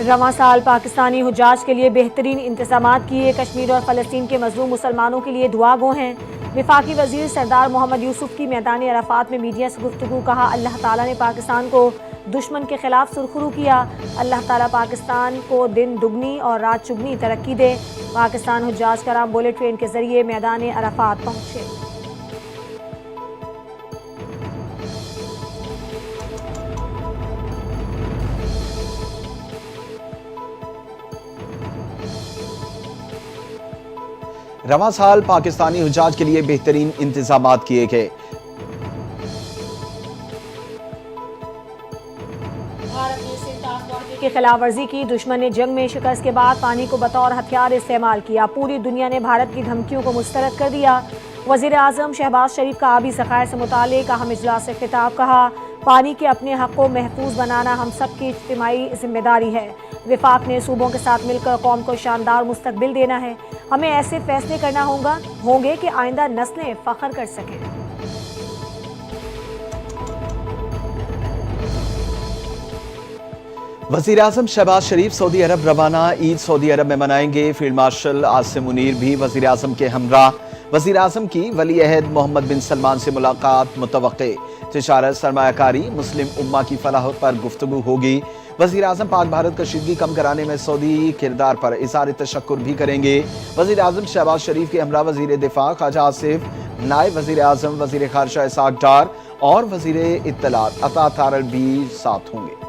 रवां साल पाकिस्तानी हुज्जाज के लिए बेहतरीन इंतजामात किए। कश्मीर और फलस्तीन के मजलूम मुसलमानों के लिए दुआ गो हैं। वफाकी वजीर सरदार मोहम्मद यूसुफ की मैदान अराफात में मीडिया से गुफ्तगू। कहा, अल्लाह ताला ने पाकिस्तान को दुश्मन के खिलाफ सुरखरू किया। अल्लाह ताला पाकिस्तान को दिन दुगनी और रात चुगनी तरक्की दे। पाकिस्तान हुज्जाज कराम बुलेट ट्रेन के जरिए मैदान अराफात पहुंचे। रवां साल पाकिस्तानी हुज्जाज के लिए बेहतरीन इंतजामात किए गए। भारत ने सिंध माहदे की खिलाफ वर्जी की। दुश्मन ने जंग में शिकस्त के बाद पानी को बतौर हथियार इस्तेमाल किया। पूरी दुनिया ने भारत की धमकियों को मुस्तरद कर दिया। वजीर आजम शहबाज शरीफ का आबी ज़खायर से मुतालिक अहम इजलास से खिताब। कहा, पानी के अपने हक को महफूज बनाना हम सब की इज्तिमाई जिम्मेदारी है। वफाक ने सूबों के साथ मिलकर कौम को शानदार मुस्तकबिल देना है। हमें ऐसे फैसले करना होंगे कि आइंदा नस्लें फख्र कर सकें। वजीर आजम शहबाज शरीफ सऊदी अरब रवाना। ईद सऊदी अरब में मनाएंगे। फील्ड मार्शल आसिम मुनीर भी वजीर आजम के हमरा। वजीर आजम की वली अहद मोहम्मद बिन सलमान से मुलाकात मुतवक्के। तिजारत, सरमायाकारी, मुस्लिम उम्मा की फलाह पर गुफ्तगू होगी। वजीर आजम पाक भारत कशीदगी कम कराने में सऊदी किरदार पर इज़हार तशक्कुर भी करेंगे। वजीर आजम शहबाज शरीफ के हमरा वजीर दिफा ख्वाजा आसिफ, नायब वजीर आजम वजीर खारजा इसाक डार और वजीर इत्तलात अता तारल भी साथ होंगे।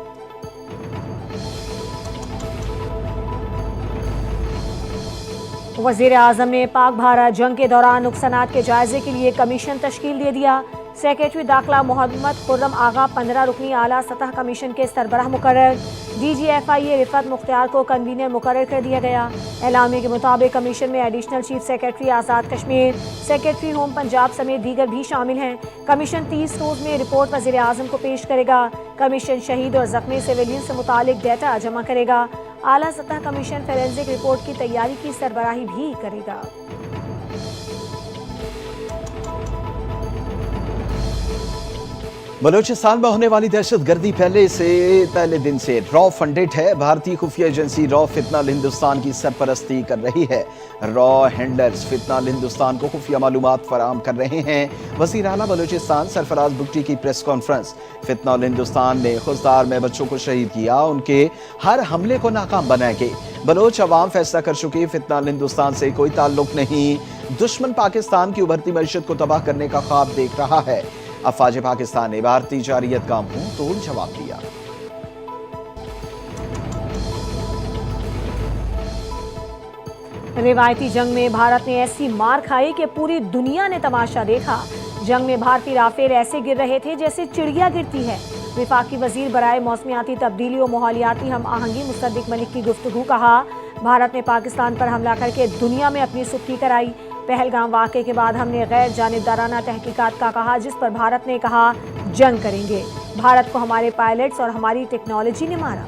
वजीर आजम ने पाक भारत जंग के दौरान नुकसानात के जायजे के लिए कमीशन तश्कील दे दिया। सेक्रेटरी दाखिला मोहम्मद खुर्रम आगा 15 रुकनी आला सतह कमीशन के सरबराह मुकर्रर। DGFIA रिफत मुख्तियार को कन्वीनर मुकर्रर कर दिया गया। एलामे के मुताबिक कमीशन में additional chief secretary Azad Kashmir, secretary home Punjab समेत दीगर भी शामिल हैं। कमीशन 30 रोज में रिपोर्ट वजीर आजम को पेश करेगा। कमीशन शहीद और जख्मी सिविलियन से मुतालिक डेटा जमा करेगा। आला सतह कमीशन फोरेंसिक रिपोर्ट की तैयारी की सरबराही भी करेगा। बलूचिस्तान में होने वाली दहशत गर्दी पहले दिन से रॉ फंडेड है। भारतीय खुफिया एजेंसी रॉ फितनाल हिंदुस्तान की सरपरस्ती कर रही है। रॉ हैंडलर्स फितनाल हिंदुस्तान को खुफिया मालूमात फराहम कर रहे हैं। वज़ीर आला बलूचिस्तान सरफराज बुगटी की प्रेस कॉन्फ्रेंस। फितनाल हिंदुस्तान ने खुजदार में बच्चों को शहीद किया, उनके हर हमले को नाकाम बनाएंगे। बलोच अवाम फैसला कर चुकी, फितनाल हिंदुस्तान से कोई ताल्लुक नहीं। दुश्मन पाकिस्तान की उभरती मईशत को तबाह करने का ख्वाब देख रहा है। अफवाज पाकिस्तान ने भारतीय जारियत का मुंह तोड़ जवाब दिया। रिवायती जंग में भारत ने ऐसी मार खाई कि पूरी दुनिया ने तमाशा देखा। जंग में भारतीय राफेल ऐसे गिर रहे थे जैसे चिड़िया गिरती है। वफाकी वजीर बराए मौसमियाती तब्दीली और माहौलियाती हम आहंगी मुसद्दिक मलिक की गुफ्तगू। कहा, भारत ने पाकिस्तान पर हमला करके दुनिया में अपनी सुर्खी कराई। पहलगाम वाक़े के बाद हमने गैर जानिबदाराना तहकीकात का कहा, जिस पर भारत ने कहा जंग करेंगे। भारत को हमारे पायलट्स और हमारी टेक्नोलॉजी ने मारा।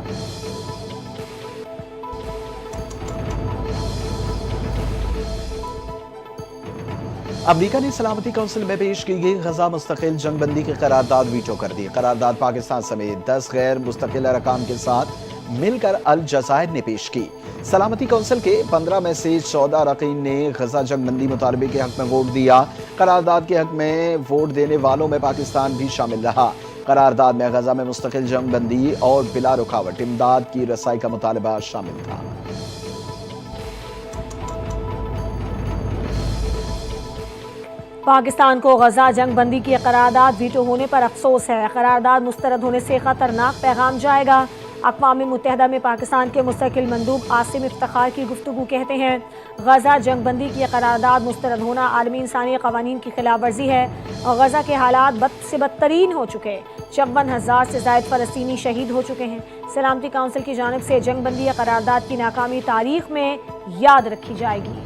अमरीका ने सलामती काउंसिल में पेश की गई गजा मुस्तकिल जंग बंदी की करारदाद वीटो कर दी। करारदाद पाकिस्तान समेत 10 गैर मुस्तकिल अरकान के साथ मिलकर अल जज़ायर ने पेश की। सलामती काउंसिल के 15 में से 14 अरकान ने गजा जंग बंदी मुतालबे के हक में वोट दिया। करारदाद के हक में वोट देने वालों में पाकिस्तान भी शामिल रहा। करारदाद में गजा में मुस्तकिल जंग बंदी और बिला रुकावट इमदाद की रसाई का मुतालबा शामिल था। पाकिस्तान को गजा जंग बंदी की करारदाद वीटो होने पर अफसोस है। करारदाद मुस्तरद होने से खतरनाक पैगाम जाएगा। अक़वाम मुत्तहिदा में पाकिस्तान के मुस्तकिल मंदूब आसिम इफ्तिखार की गुफ्तगू कहते हैं, गजा जंग बंदी की करारदाद मुस्तरद होना आलमी इंसानी क़वानीन की खिलाफ वर्जी है और गजा के हालात बद से बदतरीन हो चुके। 54,000 से ज़ायद फ़लस्तीनी शहीद हो चुके हैं। सलामती काउंसिल की जानिब से जंग बंदी या करारदाद की नाकामी तारीख में याद रखी जाएगी।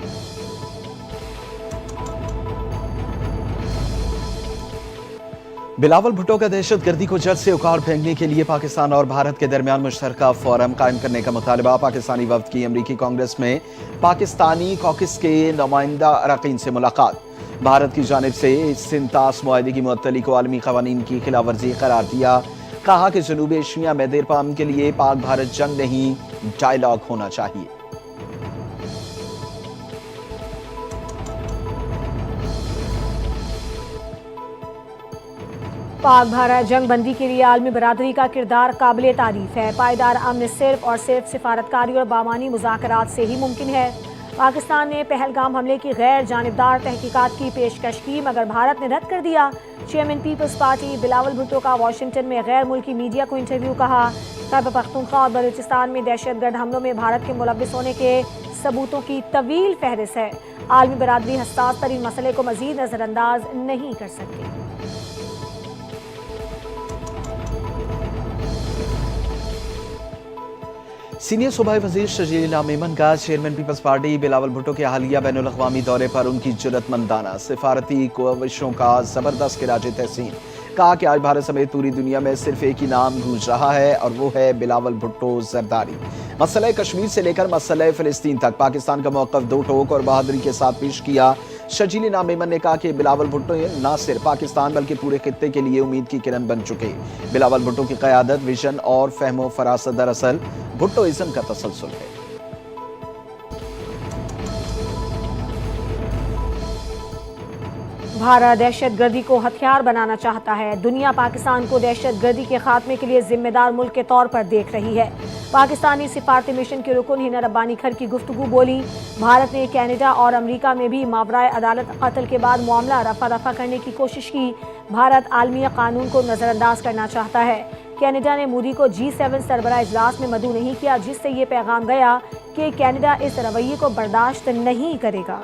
बिलावल भुट्टो का दहशत गर्दी को जड़ से उखाड़ फेंकने के लिए पाकिस्तान और भारत के दरमियान मुश्तरका फोरम कायम करने का मुतालबा। पाकिस्तानी वफ्द की अमरीकी कांग्रेस में पाकिस्तानी कॉकस के नुमाइंदा अरकान से मुलाकात। भारत की जानिब से सिंतास मुआहदे की मुअत्तली को आलमी क़वानीन की खिलाफ वर्जी करार दिया। कहा कि जनूबी एशिया में देर पाम के लिए पाक भारत जंग नहीं डायलॉग होना चाहिए। पाक भारत जंग बंदी के लिए आलमी बरादरी का किरदार काबिल तारीफ है। पायदार अमन सिर्फ और सिर्फ सिफारतकारी और बामानी मुज़ाकरात से ही मुमकिन है। पाकिस्तान ने पहलगाम हमले की गैर जानिबदार तहकीकात की पेशकश की, मगर भारत ने रद्द कर दिया। चेयरमैन पीपल्स पार्टी बिलावल भुट्टो का वाशिंगटन में गैर मुल्की मीडिया को इंटरव्यू। कहा, खैबर पख्तूनख्वा और बलूचिस्तान में दहशतगर्द हमलों में भारत के मुलव्विस होने के सबूतों की तवील फहरिस्त है। आलमी बरादरी हसास तरीन मसले को मजीद नजरअंदाज नहीं कर सकती। सीनियर सूबाई वजीर शजीला मेमन का चेयरमैन पीपल्स पार्टी बिलावल भुट्टो के हालिया बैनुल अक़वामी दौरे पर उनकी जुर्रतमंदाना सिफारती कोशिशों का जबरदस्त खिराज तहसीन। कहा कि आज भारत समेत पूरी दुनिया में सिर्फ एक ही नाम गूंज रहा है और वो है बिलावल भुट्टो जरदारी। मसला कश्मीर से लेकर मसला फिलिस्तीन तक पाकिस्तान का मौक़िफ़ दो टोक और बहादुरी के साथ पेश किया। शजीला मेमन ने कहा कि बिलावल भुट्टो न सिर्फ पाकिस्तान बल्कि पूरे खित्ते के लिए उम्मीद की किरण बन चुके। बिलावल भुट्टो की क़यादत, विजन और फहमो फरासत दरअसल भुट्टोइज़्म का तसलसल है। भारत दहशतगर्दी को हथियार बनाना चाहता है। दुनिया पाकिस्तान को दहशतगर्दी के खात्मे के लिए जिम्मेदार मुल्क के तौर पर देख रही है। पाकिस्तानी सिफारती मिशन के रुकन हिना रब्बानी खर की गुफ्तगू बोली। भारत ने कनाडा और अमरीका में भी मावराए अदालत कत्ल के बाद मामला रफा दफा करने की कोशिश की। भारत आलमी कानून को नजरअंदाज करना चाहता है। कनाडा ने मोदी को G7 सरबराह इजलास में मदऊ नहीं किया, जिससे ये पैगाम गया कि कनाडा इस रवैये को बर्दाश्त नहीं करेगा।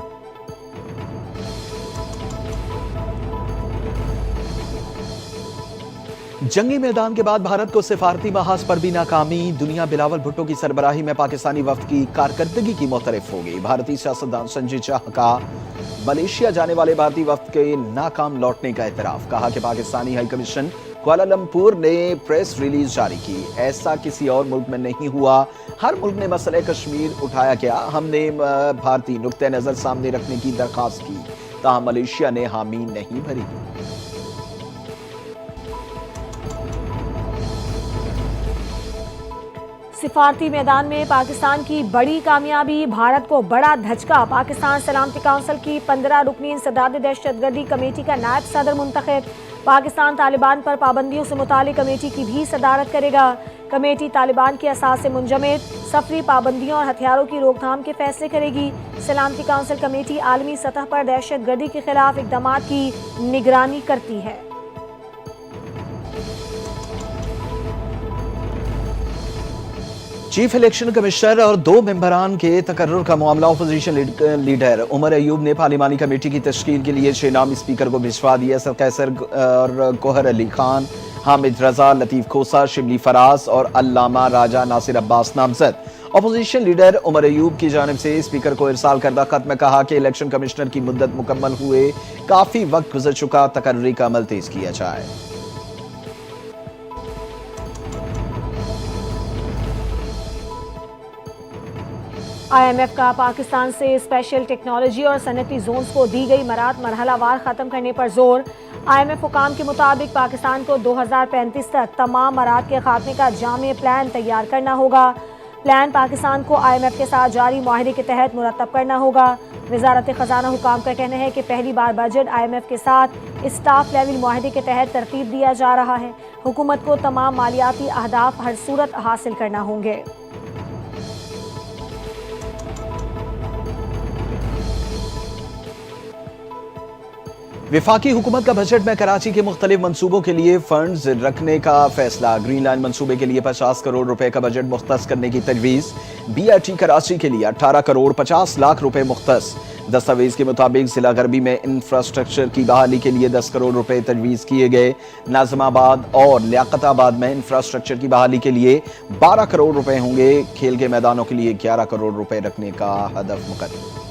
जंगी मैदान के बाद भारत को सिफारती महाज पर भी नाकामी। दुनिया बिलावल भुट्टो की सरबराही में पाकिस्तानी वफ्द की कारकर्दगी की मोतरफ हो गई। भारतीय सियासतदान संजय शाह का मलेशिया जाने वाले भारतीय वफ्द के नाकाम लौटने का एतराफ। कहा कि पाकिस्तानी हाई कमीशन कुआलालंपुर ने प्रेस रिलीज जारी की, ऐसा किसी और मुल्क में नहीं हुआ। हर मुल्क ने मसले कश्मीर उठाया क्या, हमने भारतीय नुक्ते नजर सामने रखने की दरखास्त की, ताहम मलेशिया ने हामी नहीं भरी। सिफारती मैदान में पाकिस्तान की बड़ी कामयाबी, भारत को बड़ा धचका। पाकिस्तान सलामती काउंसिल की 15 रुकनी इंसदाद दहशतगर्दी कमेटी का नायब सदर मुंतखब। पाकिस्तान तालिबान पर पाबंदियों से मुतालिक कमेटी की भी सदारत करेगा। कमेटी तालिबान के असास से मुंजमद सफरी पाबंदियों और हथियारों की रोकथाम के फैसले करेगी। सलामती काउंसिल कमेटी आलमी सतह पर दहशतगर्दी के खिलाफ इक़दामात की निगरानी करती है। चीफ इलेक्शन कमिश्नर और 2 मेंबरान के तकर्रुर का मामला। अपोजिशन लीडर उमर अयूब ने पार्लिमानी कमेटी की तश्कील के लिए 6 नाम स्पीकर को भिजवा दिए। असद कैसर और कोहर अली खान, हामिद रजा, लतीफ खोसा, शिबली फराज और अल्लामा राजा नासिर अब्बास नामजद। अपोजिशन लीडर उमर अयूब की जानिब से स्पीकर को इरसाल करदा खत में कहा कि इलेक्शन कमिश्नर की मुद्दत मुकम्मल हुए काफी वक्त गुजर चुका, तकर्री का अमल तेज किया जाए। IMF का पाकिस्तान से स्पेशल टेक्नोलॉजी और सनती जोन्स को दी गई मराहत मरहलावार ख़त्म करने पर जोर। IMF हुकाम के मुताबिक पाकिस्तान को 2035 तक तमाम मराहत के खात्मे का जामे प्लान तैयार करना होगा। प्लान पाकिस्तान को IMF के साथ जारी मुआहदे के तहत मुरतब करना होगा। वजारत खजाना हुकाम का कहना है कि पहली बार बजट IMF के साथ स्टाफ लेवल मुआहदे के तहत तरतीब दिया जा रहा है। हुकूमत को तमाम मालियाती अहदाफ हर सूरत हासिल करना होंगे। विफाकी हुकूमत का बजट में कराची के मुख्तलिफ मंसूबों के लिए फंड्स रखने का फैसला। ग्रीन लाइन मंसूबे के लिए 50 करोड़ रुपए का बजट मुख्तस करने की तजवीज़। BRT कराची के लिए 18 करोड़ 50 लाख रुपए मुख्तस। दस्तावेज के मुताबिक जिला गरबी में इंफ्रास्ट्रक्चर की बहाली के लिए 10 करोड़ रुपए तजवीज़ किए गए। नाज़िमाबाद और लियाकताबाद में इंफ्रास्ट्रक्चर की बहाली के लिए 12 करोड़ रुपए होंगे। खेल के मैदानों के लिए 11 करोड़ रुपए रखने का हदफ मुकर्रर।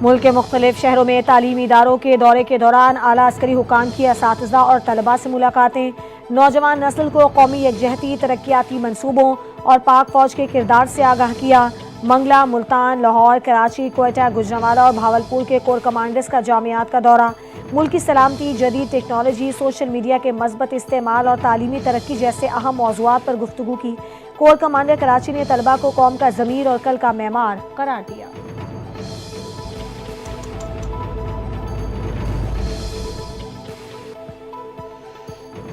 मुल्क के मुख्तलिफ शहरों में तालीमी इदारों के दौरे के दौरान आला अस्करी हुकाम की असातिज़ा और तलबा से मुलाकातें। नौजवान नस्ल को कौमी यकजहती, तरक्याती मंसूबों और पाक फौज के किरदार से आगाह किया। منگلا، ملتان، لاہور، کراچی، کوئٹہ، گجرانوالہ اور بھاولپور کے کور کمانڈرز کا جامعات کا دورہ۔ ملک کی سلامتی، جدید ٹیکنالوجی، سوشل میڈیا کے مثبت استعمال اور تعلیمی ترقی جیسے اہم موضوعات پر گفتگو کی۔ کور کمانڈر کراچی نے طلباء کو قوم کا ضمیر اور کل کا معمار قرار دیا۔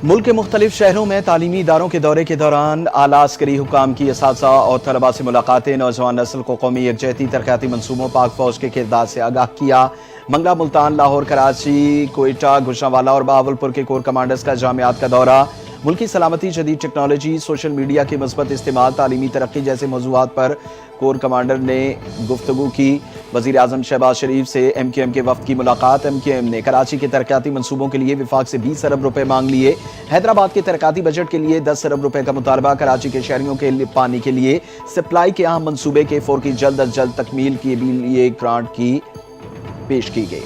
ملک کے مختلف شہروں میں تعلیمی اداروں کے دورے کے دوران اعلیٰ عسکری حکام کی اساتذہ اور طلباء سے ملاقاتیں، نوجوان نسل کو قومی یکجہتی، ترقیاتی منصوبوں، پاک فوج کے کردار سے آگاہ کیا۔ منگلا، ملتان، لاہور، کراچی، کوئٹہ، گجرانوالہ اور بہاولپور کے کور کمانڈرز کا جامعات کا دورہ۔ ملکی سلامتی، جدید ٹیکنالوجی، سوشل میڈیا کے مثبت استعمال، تعلیمی ترقی جیسے موضوعات پر کور کمانڈر نے گفتگو کی۔ وزیر اعظم شہباز شریف سے ایم کیو ایم کے وفد کی ملاقات۔ ایم کیو ایم نے کراچی کے ترقیاتی منصوبوں کے لیے وفاق سے 20 ارب روپے مانگ لیے۔ حیدرآباد کے ترقیاتی بجٹ کے لیے 10 ارب روپے کا مطالبہ۔ کراچی کے شہریوں کے پانی کے لیے سپلائی کے اہم منصوبے کے 4 کی جلد از جلد تکمیل کے لیے گرانٹ کی پیش کی گئی۔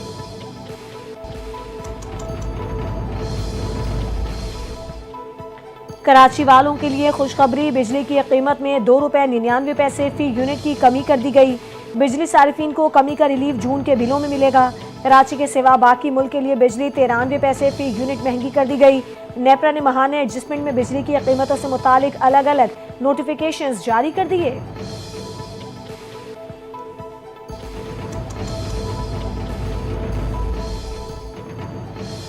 کراچی والوں کے لیے خوشخبری، بجلی کی قیمت میں 2 روپے 99 پیسے فی یونٹ کی کمی کر دی گئی۔ بجلی صارفین کو کمی کا ریلیف جون کے بلوں میں ملے گا۔ کراچی کے سوا باقی ملک کے لیے بجلی 93 پیسے فی یونٹ مہنگی کر دی گئی۔ نیپرا نے ماہانہ ایڈجسٹمنٹ میں بجلی کی قیمتوں سے متعلق الگ الگ نوٹیفیکیشنز جاری کر دیے۔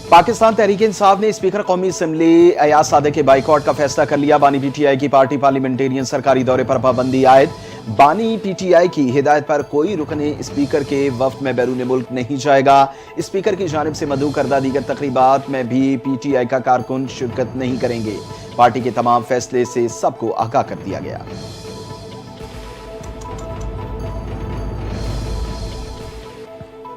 پاکستان تحریک انصاف نے اسپیکر قومی اسمبلی ایاز صادق کے بائیکاٹ کا فیصلہ کر لیا۔ بانی پی ٹی آئی کی پارٹی پارلیمنٹیرین سرکاری دورے پر پابندی عائد۔ بانی پی ٹی آئی کی ہدایت پر کوئی رکن اسپیکر کے وفد میں بیرون ملک نہیں جائے گا۔ اسپیکر کی جانب سے مدعو کردہ دیگر تقریبات میں بھی پی ٹی آئی کا کارکن شرکت نہیں کریں گے۔ پارٹی کے تمام فیصلے سے سب کو آگاہ کر دیا گیا۔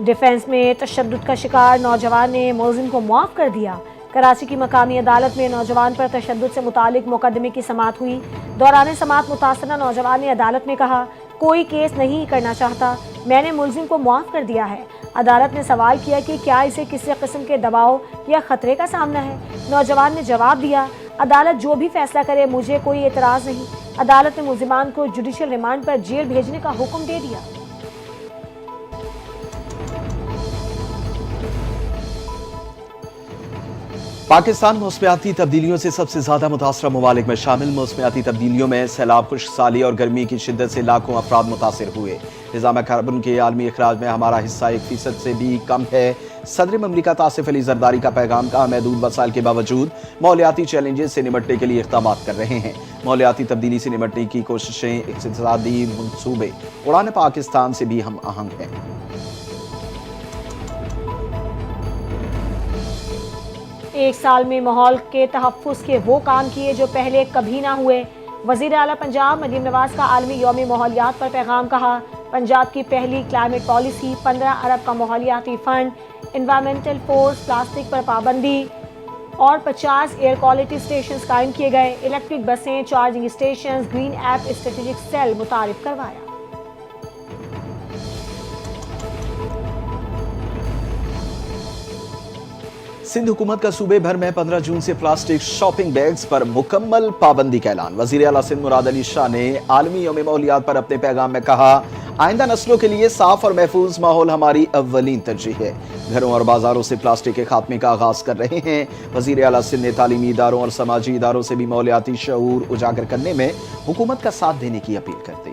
ڈیفنس میں تشدد کا شکار نوجوان نے ملزم کو معاف کر دیا۔ کراچی کی مقامی عدالت میں نوجوان پر تشدد سے متعلق مقدمے کی سماعت ہوئی۔ دوران سماعت متاثرہ نوجوان نے عدالت میں کہا، کوئی کیس نہیں کرنا چاہتا، میں نے ملزم کو معاف کر دیا ہے۔ عدالت نے سوال کیا کہ کیا اسے کسی قسم کے دباؤ یا خطرے کا سامنا ہے؟ نوجوان نے جواب دیا، عدالت جو بھی فیصلہ کرے مجھے کوئی اعتراض نہیں۔ عدالت نے ملزمان کو جوڈیشل ریمانڈ پر جیل بھیجنے کا حکم دے دیا۔ پاکستان موسمیاتی تبدیلیوں سے سب سے زیادہ متاثرہ ممالک میں شامل۔ موسمیاتی تبدیلیوں میں سیلاب، خشک سالی اور گرمی کی شدت سے لاکھوں افراد متاثر ہوئے۔ نظام کاربن کے عالمی اخراج میں ہمارا حصہ 1% سے بھی کم ہے۔ صدر مملکت آصف علی زرداری کا پیغام، کہا محدود وسائل کے باوجود ماحولیاتی چیلنجز سے نمٹنے کے لیے اقدامات کر رہے ہیں۔ ماحولیاتی تبدیلی سے نمٹنے کی کوششیں، اقتصادی منصوبے اڑان پاکستان سے بھی ہم آہنگ ہیں۔ ایک سال میں ماحول کے تحفظ کے وہ کام کیے جو پہلے کبھی نہ ہوئے۔ وزیر اعلیٰ پنجاب مریم نواز کا عالمی یوم ماحولیات پر پیغام، کہا پنجاب کی پہلی کلائمیٹ پالیسی، 15 ارب کا ماحولیاتی فنڈ، انوائرمنٹل فورس، پلاسٹک پر پابندی اور 50 ایئر کوالٹی اسٹیشنز قائم کیے گئے۔ الیکٹرک بسیں، charging stations, green app strategic cell متعارف کروایا۔ سندھ حکومت کا صوبے بھر میں 15 جون سے پلاسٹک شاپنگ بیگز پر مکمل پابندی کا اعلان۔ وزیر اعلیٰ سندھ مراد علی شاہ نے عالمی یوم ماحولیات پر اپنے پیغام میں کہا، آئندہ نسلوں کے لیے صاف اور محفوظ ماحول ہماری اولین ترجیح ہے۔ گھروں اور بازاروں سے پلاسٹک کے خاتمے کا آغاز کر رہے ہیں۔ وزیر اعلیٰ سندھ نے تعلیمی اداروں اور سماجی اداروں سے بھی ماحولیاتی شعور اجاگر کرنے میں حکومت کا ساتھ دینے کی اپیل کر دی۔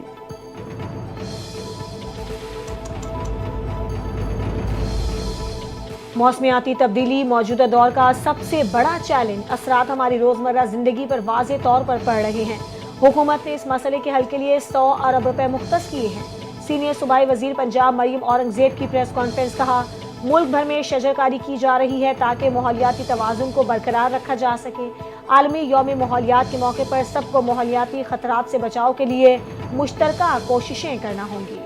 موسمیاتی تبدیلی موجودہ دور کا سب سے بڑا چیلنج، اثرات ہماری روزمرہ زندگی پر واضح طور پر پڑ رہے ہیں۔ حکومت نے اس مسئلے کے حل کے لیے 100 ارب روپے مختص کیے ہیں۔ سینئر صوبائی وزیر پنجاب مریم اورنگزیب کی پریس کانفرنس، کہا ملک بھر میں شجرکاری کی جا رہی ہے تاکہ ماحولیاتی توازن کو برقرار رکھا جا سکے۔ عالمی یوم ماحولیات کے موقع پر سب کو ماحولیاتی خطرات سے بچاؤ کے لیے مشترکہ کوششیں کرنا ہوں گی۔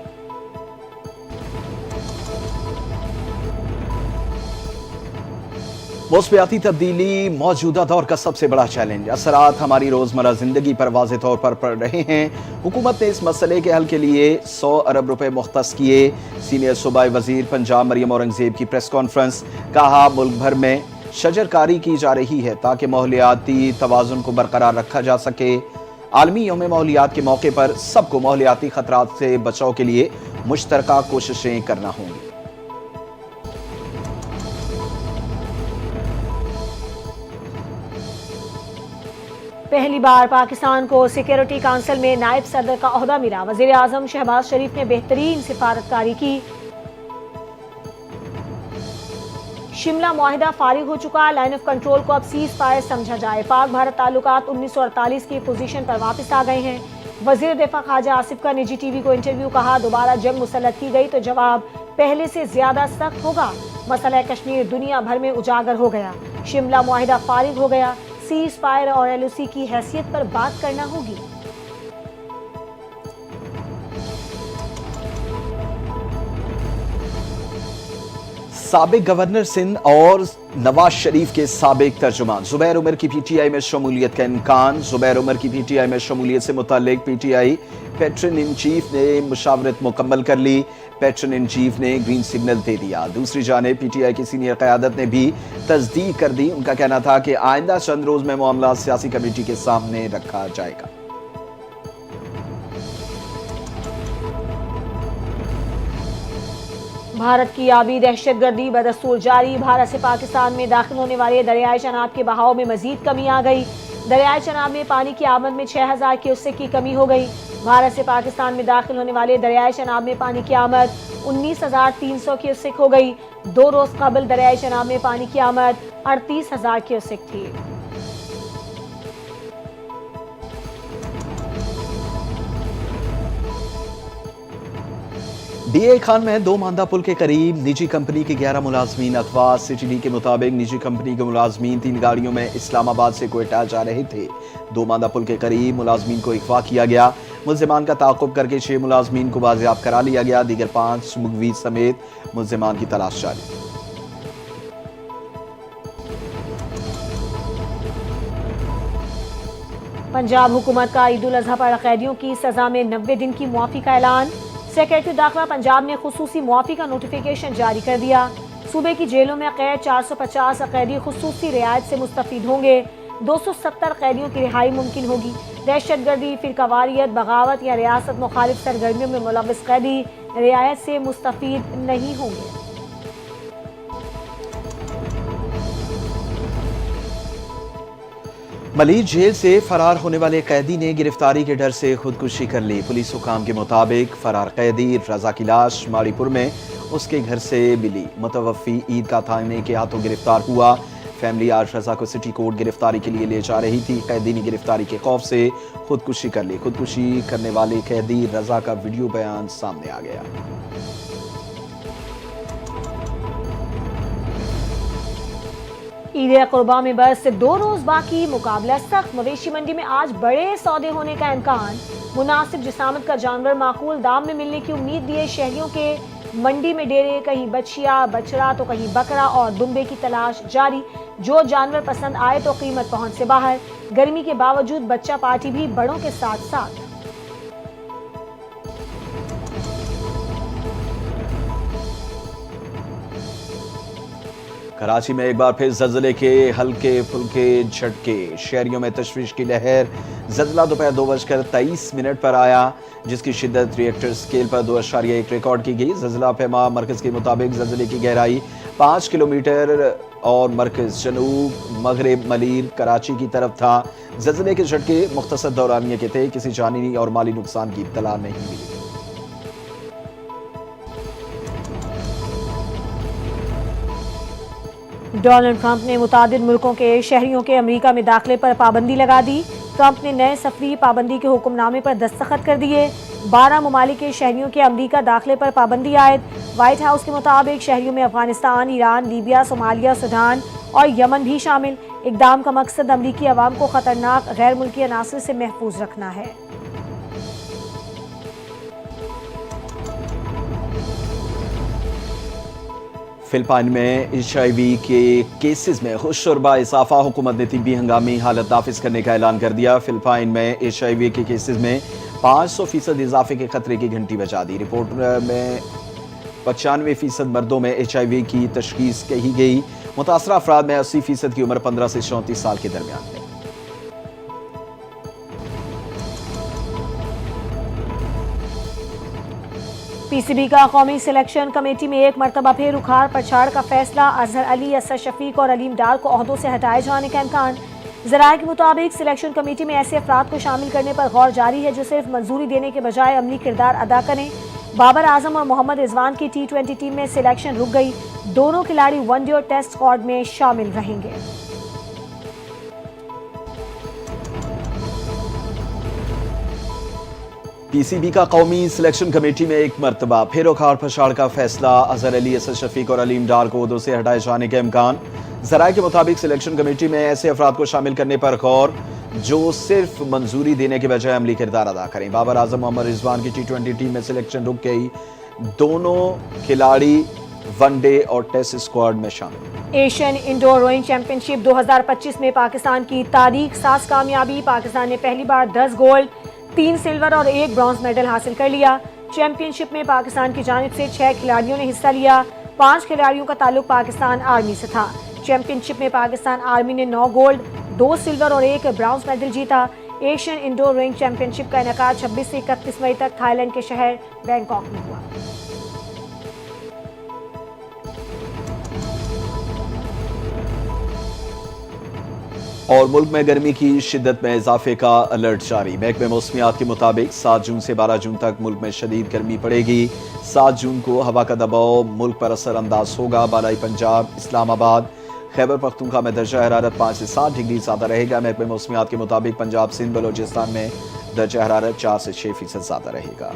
موسمیاتی تبدیلی موجودہ دور کا سب سے بڑا چیلنج، اثرات ہماری روزمرہ زندگی پر واضح طور پر پڑ رہے ہیں۔ حکومت نے اس مسئلے کے حل کے لیے 100 ارب روپے مختص کیے۔ سینئر صوبائی وزیر پنجاب مریم اورنگزیب کی پریس کانفرنس، کہا ملک بھر میں شجرکاری کی جا رہی ہے تاکہ ماحولیاتی توازن کو برقرار رکھا جا سکے۔ عالمی یوم ماحولیات کے موقع پر سب کو ماحولیاتی خطرات سے بچاؤ کے لیے مشترکہ کوششیں کرنا ہوں گی۔ پہلی بار پاکستان کو سیکیورٹی کونسل میں نائب صدر کا عہدہ ملا۔ وزیر اعظم شہباز شریف نے بہترین سفارتکاری کی۔ شملہ معاہدہ فارغ ہو چکا، لائن آف کنٹرول کو اب سیز فائر سمجھا جائے۔ پاک بھارت تعلقات 1948 کی پوزیشن پر واپس آ گئے ہیں۔ وزیر دفاع خواجہ آصف کا نجی ٹی وی کو انٹرویو، کہا دوبارہ جنگ مسلط کی گئی تو جواب پہلے سے زیادہ سخت ہوگا۔ مسئلہ کشمیر دنیا بھر میں اجاگر ہو گیا، شملہ معاہدہ فارغ ہو گیا، سیز فائر اور ایل او سی کی حیثیت پر بات کرنا ہوگی۔ سابق گورنر سندھ اور نواز شریف کے سابق ترجمان زبیر عمر کی پی ٹی آئی میں شمولیت کا امکان۔ زبیر عمر کی پی ٹی آئی میں شمولیت سے متعلق P T I pattern in chief نے مشاورت مکمل کر لی۔ پیٹرن ان چیف نے گرین سگنل دے دیا۔ دوسری جانب پی ٹی آئی کی سینئر قیادت نے بھی تصدیق کر دی۔ ان کا کہنا تھا کہ آئندہ چند روز میں معاملات سیاسی کمیٹی کے سامنے رکھا جائے گا۔ بھارت کی آبی دہشت گردی بدستور جاری، بھارت سے پاکستان میں داخل ہونے والے دریائے چناب کے بہاؤ میں مزید کمی آ گئی۔ دریائے چناب میں پانی کی آمد میں 6000 کیوسک کی کمی ہو گئی۔ بھارت سے پاکستان میں داخل ہونے والے دریائے چناب میں پانی کی آمد 19300 کیوسک ہو گئی۔ 2 روز قبل دریائے چناب میں پانی کی آمد 38000 کیوسک تھی۔ ڈی اے خان میں 2 ماندہ پل کے قریب نجی کمپنی کے 11 ملازمین اغوا۔ سٹی ڈی کے مطابق نجی کمپنی کے ملازمین 3 گاڑیوں میں اسلام آباد سے کوئٹہ جا رہے تھے۔ 2 ماندہ پل کے قریب ملازمین کو اغوا کیا گیا۔ ملزمان کا تعاقب کر کے 6 ملازمین کو بازیاب کرا لیا گیا۔ دیگر 5 مغوی سمیت ملزمان کی تلاش جاری۔ پنجاب حکومت کا عید الاضحیٰ پر قیدیوں کی سزا میں 90 دن کی معافی کا اعلان۔ سیکریٹری داخلہ پنجاب نے خصوصی معافی کا نوٹیفیکیشن جاری کر دیا۔ صوبے کی جیلوں میں قید 450 قیدی خصوصی رعایت سے مستفید ہوں گے۔ 270 قیدیوں کی رہائی ممکن ہوگی۔ دہشت گردی، فرقہ واریت، بغاوت یا ریاست مخالف سرگرمیوں میں ملوث قیدی رعایت سے مستفید نہیں ہوں گے۔ ملیر جیل سے فرار ہونے والے قیدی نے گرفتاری کے ڈر سے خودکشی کر لی۔ پولیس حکام کے مطابق فرار قیدی رضا کی لاش ماڑی پور میں اس کے گھر سے ملی۔ متوفی عید کا تھانے کے ہاتھوں گرفتار ہوا۔ فیملی آج رضا کو سٹی کورٹ گرفتاری کے لیے لے جا رہی تھی۔ قیدی نے گرفتاری کے خوف سے خودکشی کر لی۔ خودکشی کرنے والے قیدی رضا کا ویڈیو بیان سامنے آ گیا۔ عید قرباں میں بس 2 روز باقی، مقابلہ سخت۔ مویشی منڈی میں آج بڑے سودے ہونے کا امکان۔ مناسب جسامت کا جانور معقول دام میں ملنے کی امید لیے شہریوں کے منڈی میں ڈیرے، کہیں بچیا بچڑا تو کہیں بکرا اور دمبے کی تلاش جاری۔ جو جانور پسند آئے تو قیمت پہنچ سے باہر۔ گرمی کے باوجود بچہ پارٹی بھی بڑوں کے ساتھ ساتھ۔ کراچی میں ایک بار پھر زلزلے کے ہلکے پھلکے جھٹکے، شہریوں میں تشویش کی لہر۔ زلزلہ دوپہر 2:23 پر آیا، جس کی شدت ریکٹر اسکیل پر 2.1 ریکارڈ کی گئی۔ زلزلہ پیما مرکز کے مطابق زلزلے کی گہرائی 5 کلومیٹر اور مرکز جنوب مغرب ملیر کراچی کی طرف تھا۔ زلزلے کے جھٹکے مختصر دورانیے کے تھے، کسی جانی اور مالی نقصان کی اطلاع نہیں ملی۔ ڈونلڈ ٹرمپ نے متعدد ملکوں کے شہریوں کے امریکہ میں داخلے پر پابندی لگا دی۔ ٹرمپ نے نئے سفری پابندی کے حکم نامے پر دستخط کر دیے۔ 12 ممالک کے شہریوں کے امریکہ داخلے پر پابندی عائد۔ وائٹ ہاؤس کے مطابق شہریوں میں Afghanistan, Iran, Libya, Somalia, Sudan اور یمن بھی شامل۔ اقدام کا مقصد امریکی عوام کو خطرناک غیر ملکی عناصر سے محفوظ رکھنا ہے۔ فلپائن میں HIV کے کیسز میں ہوشربا اضافہ، حکومت نے طبی ہنگامی حالت نافذ کرنے کا اعلان کر دیا۔ فلپائن میں HIV کے کیسز میں 500% اضافے کے خطرے کی گھنٹی بجا دی۔ رپورٹ میں 95% مردوں میں HIV کی تشخیص کی گئی۔ متاثرہ افراد میں 80% کی عمر 15 سے 34 سال کے درمیان ہے۔ पीसीबी का कौमी सिलेक्शन कमेटी में एक मरतबा फिर उखाड़ पछाड़ का फैसला। अजहर अली, असद शफीक और अलीम डार को ओहदों से हटाए जाने का इम्कान। ज़राए के मुताबिक सिलेक्शन कमेटी में ऐसे अफराद को शामिल करने पर गौर जारी है जो सिर्फ मंजूरी देने के बजाय अमली किरदार अदा करें। बाबर आजम और मोहम्मद रिजवान की T20 टीम में सिलेक्शन रुक गई। दोनों खिलाड़ी वनडे और टेस्ट स्क्वाड में शामिल रहेंगे। पीसीबी का कौमी सिलेक्शन कमेटी में एक मरतबा फिर उखाड़ पछाड़ का फैसला। अजहर अली, असद शफीक और अलीम डार को ओहदों से हटाए जाने के इम्कान। ज़राए के मुताबिक सिलेक्शन कमेटी में ऐसे अफराद को शामिल करने पर गौर जो सिर्फ मंजूरी देने के बजाय अमली किरदार अदा करें। बाबर आजम, मोहम्मद रिजवान की T20 टीम में सिलेक्शन रुक गई। दोनों खिलाड़ी वनडे और टेस्ट स्क्वाड में शामिल। एशियन इंडोर रोइंग चैंपियनशिप 2025 में पाकिस्तान की तारीख साज कामयाबी। पाकिस्तान ने पहली बार 10 गोल्ड, 3 सिल्वर और 1 ब्रॉन्ज मेडल हासिल कर लिया। चैंपियनशिप में पाकिस्तान की जानिब से 6 खिलाड़ियों ने हिस्सा लिया। 5 खिलाड़ियों का ताल्लुक पाकिस्तान आर्मी से था। चैंपियनशिप में पाकिस्तान आर्मी ने 9 गोल्ड, 2 सिल्वर और 1 ब्रॉन्ज मेडल जीता। एशियन इंडोर रोइंग चैंपियनशिप का इनेकाद 26 से 31 मई तक थाईलैंड के शहर बैंकॉक में हुआ। और मुल्क में गर्मी की शिद्दत में इजाफे का अलर्ट जारी। महकमे मौसमियात के मुताबिक 7 जून से 12 जून तक मुल्क में शदीद गर्मी पड़ेगी। 7 जून को हवा का दबाव मुल्क पर असर अंदाज होगा। बालाई पंजाब, इस्लामाबाद, खैबर पख्तूनख्वा में दर्जा हरारत 5 से 7 डिग्री ज़्यादा रहेगा। महकमे मौसमियात के मुताबिक पंजाब, सिंध, बलोचिस्तान में दर्जा हरारत 4 से 6% ज़्यादा रहेगा।